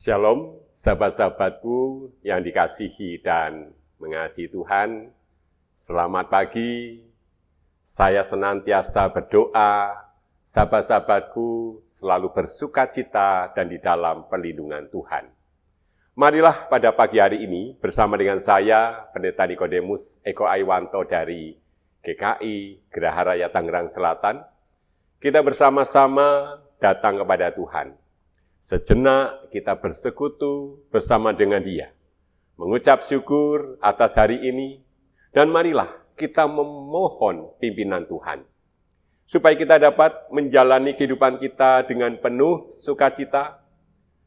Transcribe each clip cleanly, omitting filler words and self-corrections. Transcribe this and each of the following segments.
Shalom, sahabat-sahabatku yang dikasihi dan mengasihi Tuhan. Selamat pagi, saya senantiasa berdoa, sahabat-sahabatku selalu bersukacita dan di dalam perlindungan Tuhan. Marilah pada pagi hari ini bersama dengan saya, Pendeta Nikodemus Eko Aiwanto dari GKI Geraha Raya Tangerang Selatan, kita bersama-sama datang kepada Tuhan. Sejenak kita bersekutu bersama dengan Dia, mengucap syukur atas hari ini, dan marilah kita memohon pimpinan Tuhan, supaya kita dapat menjalani kehidupan kita dengan penuh sukacita,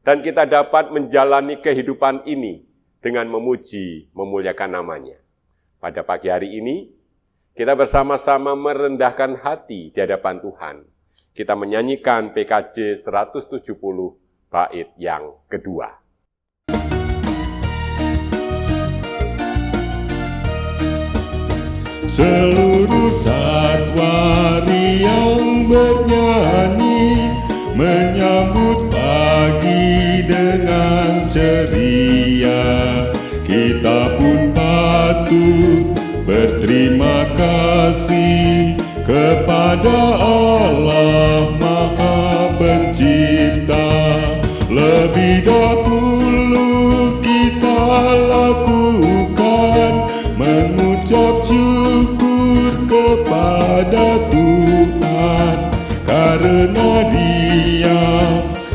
dan kita dapat menjalani kehidupan ini dengan memuji, memuliakan namanya. Pada pagi hari ini, kita bersama-sama merendahkan hati di hadapan Tuhan. Kita menyanyikan PKJ 170 bait yang kedua. Seluruh satwa yang bernyanyi, menyambut pagi dengan ceria. Kita pun patut berterima kasih kepada Allah Maha Pencipta. Lebih dahulu kita lakukan mengucap syukur kepada Tuhan, karena Dia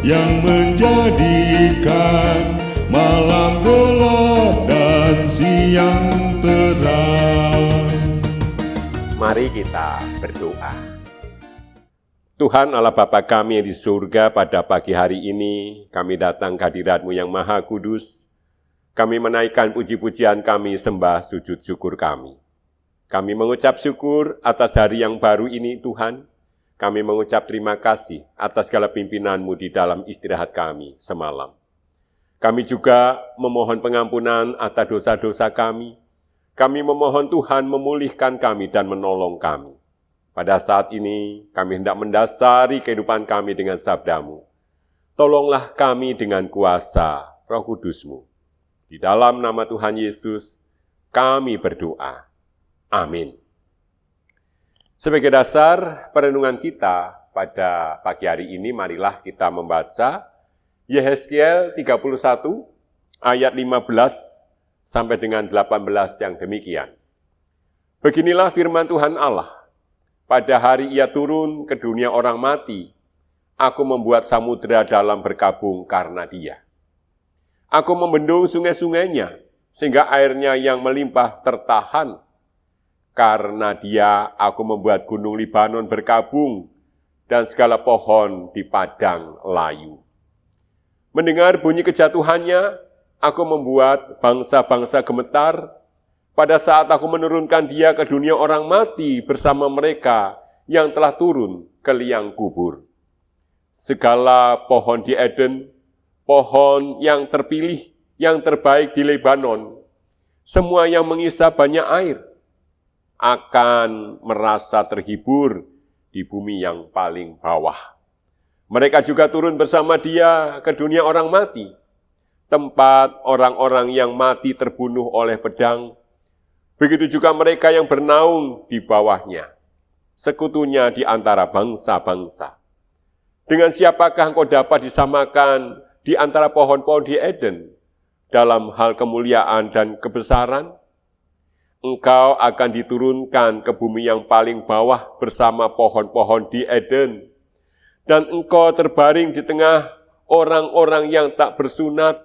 yang menjadikan malam gelap dan siang terang. Mari kita berdoa. Tuhan Allah Bapa kami yang di surga, pada pagi hari ini kami datang ke hadirat-Mu yang Maha Kudus. Kami menaikkan puji-pujian kami, sembah sujud syukur kami. Kami mengucap syukur atas hari yang baru ini Tuhan. Kami mengucap terima kasih atas segala pimpinan-Mu di dalam istirahat kami semalam. Kami juga memohon pengampunan atas dosa-dosa kami. Kami memohon Tuhan memulihkan kami dan menolong kami. Pada saat ini, kami hendak mendasari kehidupan kami dengan sabda-Mu. Tolonglah kami dengan kuasa Roh Kudus-Mu. Di dalam nama Tuhan Yesus, kami berdoa. Amin. Sebagai dasar perenungan kita pada pagi hari ini, marilah kita membaca Yehezkiel 31 ayat 15 sampai dengan 18 yang demikian. Beginilah firman Tuhan Allah. Pada hari Ia turun ke dunia orang mati, aku membuat samudera dalam berkabung karena Dia. Aku membendung sungai-sungainya, sehingga airnya yang melimpah tertahan. Karena Dia, aku membuat gunung Libanon berkabung, dan segala pohon di padang layu. Mendengar bunyi kejatuhannya, aku membuat bangsa-bangsa gemetar. Pada saat aku menurunkan Dia ke dunia orang mati bersama mereka yang telah turun ke liang kubur. Segala pohon di Eden, pohon yang terpilih, yang terbaik di Lebanon, semua yang mengisap banyak air, akan merasa terhibur di bumi yang paling bawah. Mereka juga turun bersama Dia ke dunia orang mati, tempat orang-orang yang mati terbunuh oleh pedang. Begitu juga mereka yang bernaung di bawahnya, sekutunya di antara bangsa-bangsa. Dengan siapakah engkau dapat disamakan di antara pohon-pohon di Eden dalam hal kemuliaan dan kebesaran? Engkau akan diturunkan ke bumi yang paling bawah bersama pohon-pohon di Eden, dan engkau terbaring di tengah orang-orang yang tak bersunat,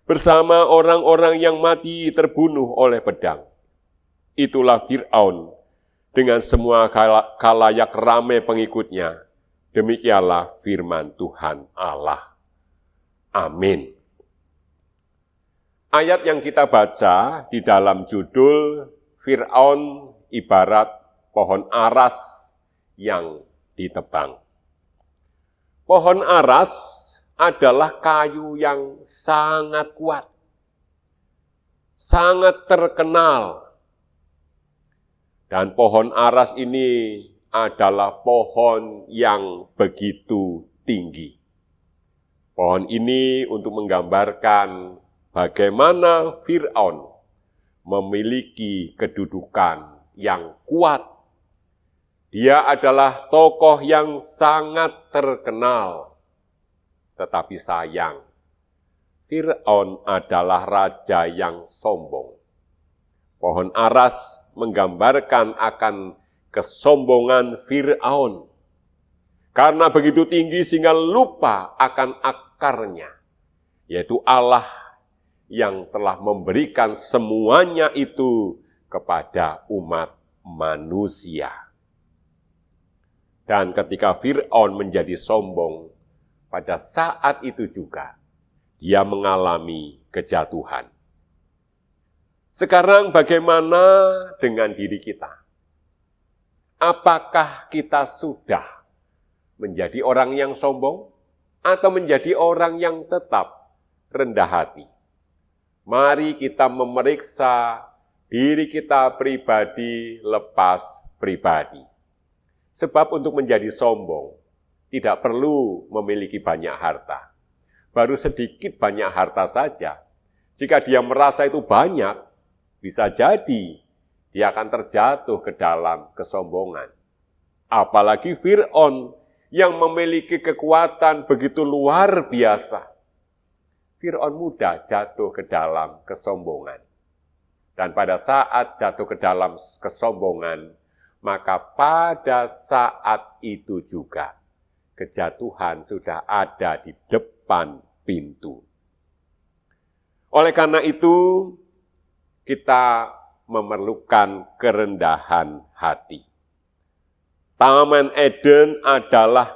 bersama orang-orang yang mati terbunuh oleh pedang. Itulah Fir'aun dengan semua khalayak ramai pengikutnya. Demikianlah firman Tuhan Allah. Amin. Ayat yang kita baca di dalam judul Fir'aun ibarat pohon aras yang ditebang. Pohon aras adalah kayu yang sangat kuat, sangat terkenal. Dan pohon aras ini adalah pohon yang begitu tinggi. Pohon ini untuk menggambarkan bagaimana Fir'aun memiliki kedudukan yang kuat. Dia adalah tokoh yang sangat terkenal. Tetapi sayang, Fir'aun adalah raja yang sombong. Pohon aras menggambarkan akan kesombongan Fir'aun. Karena begitu tinggi sehingga lupa akan akarnya, yaitu Allah yang telah memberikan semuanya itu kepada umat manusia. Dan ketika Fir'aun menjadi sombong, pada saat itu juga dia mengalami kejatuhan. Sekarang bagaimana dengan diri kita? Apakah kita sudah menjadi orang yang sombong atau menjadi orang yang tetap rendah hati? Mari kita memeriksa diri kita pribadi lepas pribadi. Sebab untuk menjadi sombong, tidak perlu memiliki banyak harta. Baru sedikit banyak harta saja. Jika dia merasa itu banyak, bisa jadi dia akan terjatuh ke dalam kesombongan. Apalagi Fir'aun yang memiliki kekuatan begitu luar biasa. Fir'aun mudah jatuh ke dalam kesombongan. Dan pada saat jatuh ke dalam kesombongan, maka pada saat itu juga kejatuhan sudah ada di depan pintu. Oleh karena itu, kita memerlukan kerendahan hati. Taman Eden adalah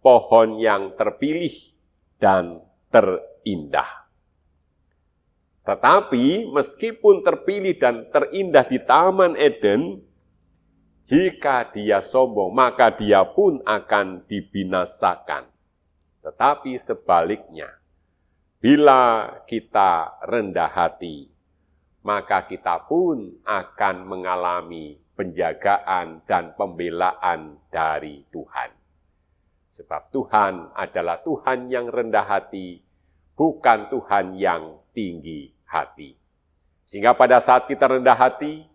pohon yang terpilih dan terindah. Tetapi meskipun terpilih dan terindah di Taman Eden, jika dia sombong, maka dia pun akan dibinasakan. Tetapi sebaliknya, bila kita rendah hati, maka kita pun akan mengalami penjagaan dan pembelaan dari Tuhan. Sebab Tuhan adalah Tuhan yang rendah hati, bukan Tuhan yang tinggi hati. Sehingga pada saat kita rendah hati,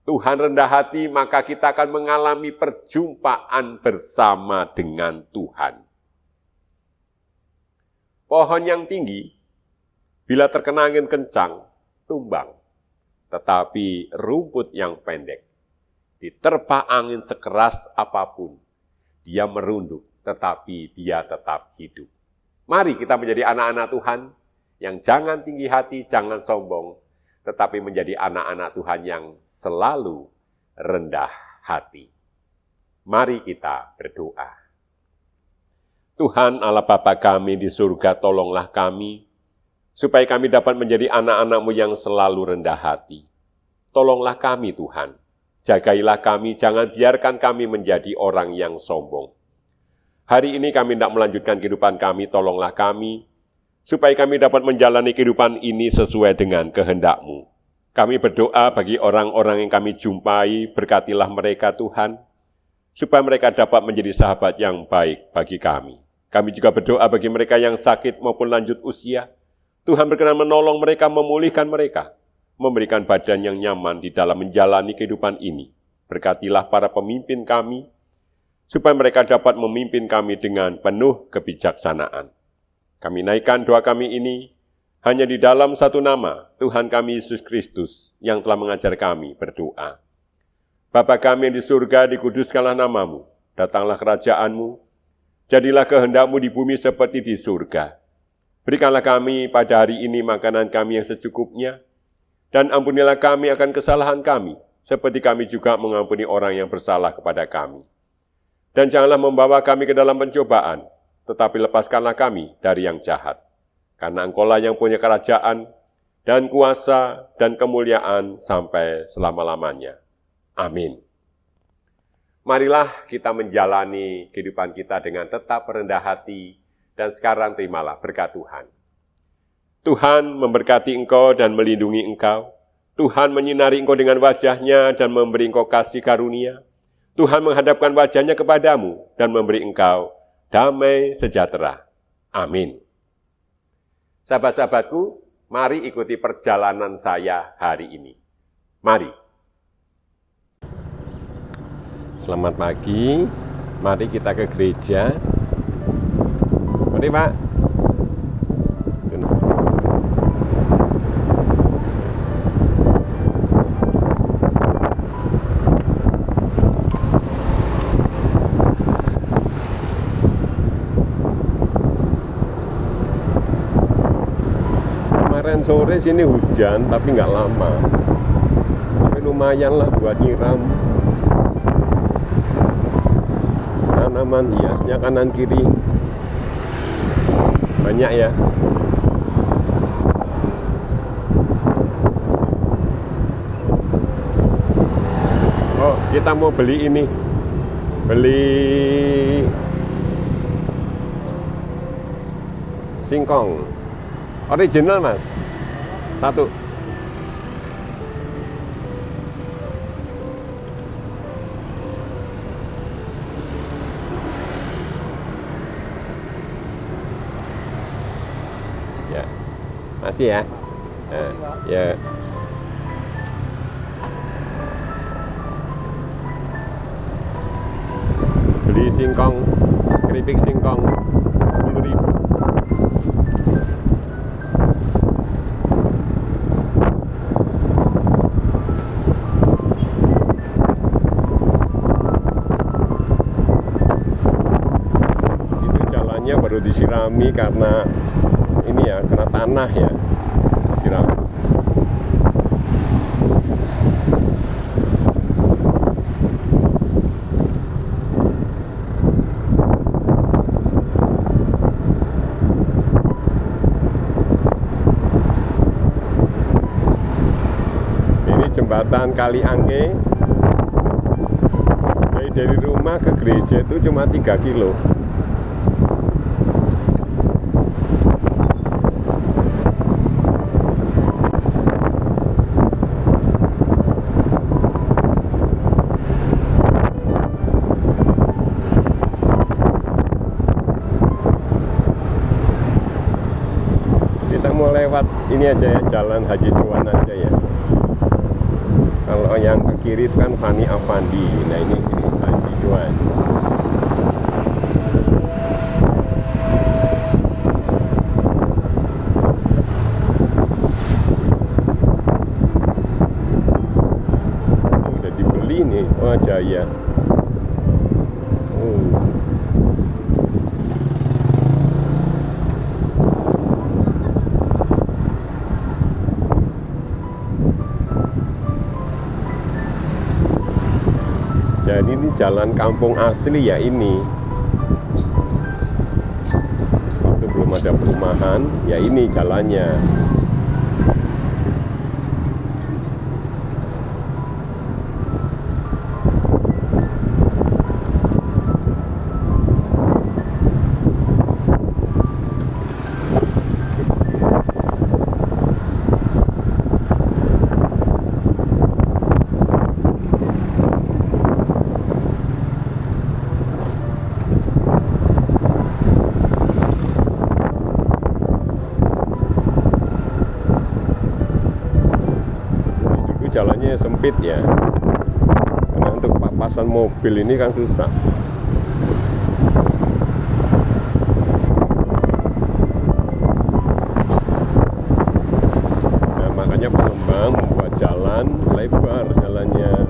Tuhan rendah hati, maka kita akan mengalami perjumpaan bersama dengan Tuhan. Pohon yang tinggi, bila terkena angin kencang, tumbang. Tetapi rumput yang pendek, diterpa angin sekeras apapun, dia merunduk, tetapi dia tetap hidup. Mari kita menjadi anak-anak Tuhan, yang jangan tinggi hati, jangan sombong, tetapi menjadi anak-anak Tuhan yang selalu rendah hati. Mari kita berdoa. Tuhan Allah Bapa kami di surga, tolonglah kami, supaya kami dapat menjadi anak-anak-Mu yang selalu rendah hati. Tolonglah kami Tuhan, jagailah kami, jangan biarkan kami menjadi orang yang sombong. Hari ini kami tidak melanjutkan kehidupan kami, tolonglah kami, supaya kami dapat menjalani kehidupan ini sesuai dengan kehendak-Mu. Kami berdoa bagi orang-orang yang kami jumpai, berkatilah mereka Tuhan, supaya mereka dapat menjadi sahabat yang baik bagi kami. Kami juga berdoa bagi mereka yang sakit maupun lanjut usia. Tuhan berkenan menolong mereka, memulihkan mereka, memberikan badan yang nyaman di dalam menjalani kehidupan ini. Berkatilah para pemimpin kami, supaya mereka dapat memimpin kami dengan penuh kebijaksanaan. Kami naikkan doa kami ini hanya di dalam satu nama, Tuhan kami Yesus Kristus, yang telah mengajar kami berdoa. Bapa kami yang di surga, dikuduskanlah nama-Mu, datanglah kerajaan-Mu, jadilah kehendak-Mu di bumi seperti di surga. Berikanlah kami pada hari ini makanan kami yang secukupnya, dan ampunilah kami akan kesalahan kami, seperti kami juga mengampuni orang yang bersalah kepada kami. Dan janganlah membawa kami ke dalam pencobaan, tetapi lepaskanlah kami dari yang jahat. Karena Engkau-lah yang punya kerajaan, dan kuasa, dan kemuliaan sampai selama-lamanya. Amin. Marilah kita menjalani kehidupan kita dengan tetap rendah hati, dan sekarang terimalah berkat Tuhan. Tuhan memberkati engkau dan melindungi engkau. Tuhan menyinari engkau dengan wajah-Nya dan memberi engkau kasih karunia. Tuhan menghadapkan wajah-Nya kepadamu dan memberi engkau damai sejahtera. Amin. Sahabat-sahabatku, mari ikuti perjalanan saya hari ini. Mari. Selamat pagi, mari kita ke gereja. Mari Pak. Kemarin sore sini hujan, tapi nggak lama. Tapi lumayan lah buat nyiram. Tanaman hiasnya kanan kiri. Banyak ya. Oh, kita mau beli ini. Beli singkong. Original Mas. Satu. Ya. Masih ya. Nah, ya. Beli singkong, keripik singkong 10.000. Baru disirami karena ini ya, kena tanah ya, disirami. Ini jembatan Kali Angke. Dari rumah ke gereja itu cuma 3 kilo. Lewat ini aja ya, Jalan Haji Cuan aja ya. Kalau yang ke kiri itu kan Fani Afandi. Nah ini Haji Cuan. Udah dibeli nih, oh Jaya. Jadi ini jalan kampung asli ya ini. Waktu belum ada perumahan, ya ini jalannya. Jalannya sempit ya, karena untuk papasan mobil ini kan susah. Nah makanya pengembang membuat jalan lebar jalannya.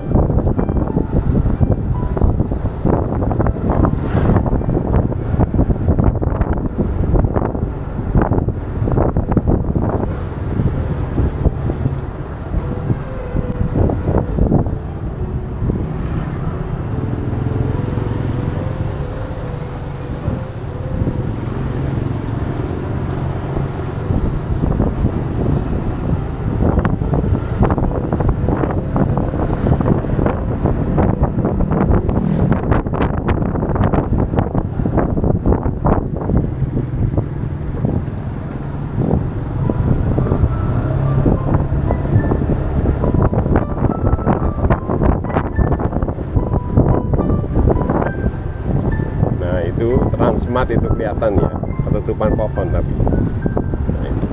itu Transmart itu kelihatan ya, ketutupan pohon tapi. Nah, ini.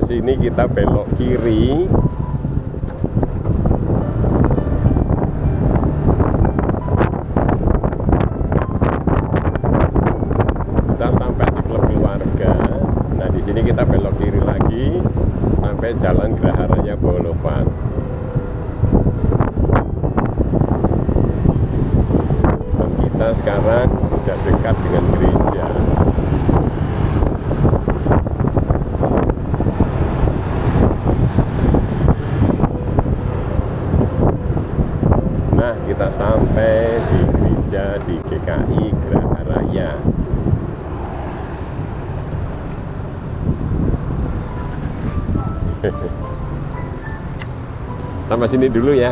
Sini kita belok kiri. Kita sampai di klub keluarga. Nah, di sini kita belok kiri lagi sampai Jalan Geraha Raya Boulevard. Dan kita sekarang sudah dekat dengan gereja. Kita sampai di gereja di GKI Geraha Raya. Sampai sini dulu ya.